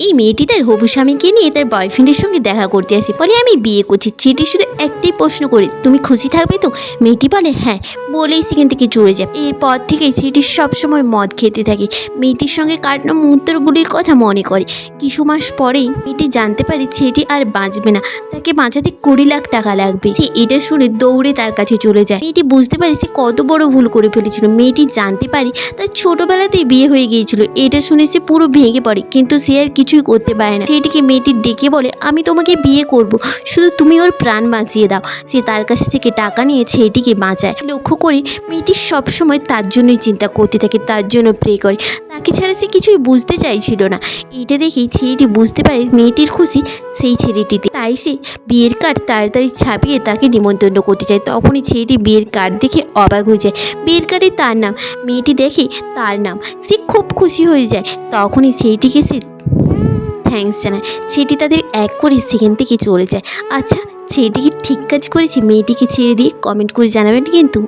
এই মেয়েটি তার হবু স্বামীকে নিয়ে তার বয়ফ্রেন্ডের সঙ্গে দেখা করতে আসে। বলে আমি বিয়ে করছি। ছেলেটি শুধু একটাই প্রশ্ন করে, তুমি খুশি থাকবে তো? মেয়েটি বলে হ্যাঁ, বলেই সেখান থেকে চলে যায়। এরপর থেকে ছেলেটি সবসময় মদ খেতে থাকে। মেয়েটির সঙ্গে কাটানো মুহূর্তগুলির কথা মনে করে। কিছু মাস পরেই মেয়েটি জানতে পারে ছেলেটি আর বাঁচবে না, তাকে বাঁচাতে 20 লাখ টাকা লাগবে। সে এটা শুনে দৌড়ে তার কাছে চলে যায়। মেয়েটি বুঝতে পারে সে কত বড় ভুল করে ফেলেছিল। মেয়েটি জানতে পারে তার ছোটবেলাতেই বিয়ে হয়ে গিয়েছিল। এটা শুনে সে পুরো ভেঙে পড়ে, কিন্তু সে আর কিছুই করতে পারে না। সেটিকে মেয়েটি ডেকে বলে, আমি তোমাকে বিয়ে করব, শুধু তুমি ওর প্রাণ বাঁচিয়ে দাও। সে তার কাছ থেকে টাকা নিয়ে ছেলেটিকে বাঁচায়। লক্ষ্য করে মেয়েটি সবসময় তার জন্যই চিন্তা করতে থাকে, তার জন্য প্রে করে। তাকে ছাড়া সে কিছুই বুঝতে চাইছিল না। এটা দেখেই ছেলেটি বুঝতে পারে মেয়েটির খুশি সেই ছেলেটিতে। তাই সে বিয়ের কার্ড তাড়াতাড়ি ছাপিয়ে তাকে নিমন্ত্রণ করতে চায়। তখনই ছেলেটি বিয়ের কার্ড দেখে অবাক হয়ে যায়। বিয়ের কার্ডে তার নাম, মেয়েটি দেখে তার নাম, সে খুব খুশি হয়ে যায়। তখনই ছেলেটিকে সে থ্যাঙ্কস জানায়। ছেলেটি তাদের এক করে সেখান থেকে চলে যায়। আচ্ছা, ছেলেটি কি ঠিক কাজ করেছে মেয়েটিকে ছেড়ে দিয়ে? কমেন্ট করে জানাবেন কিন্তু।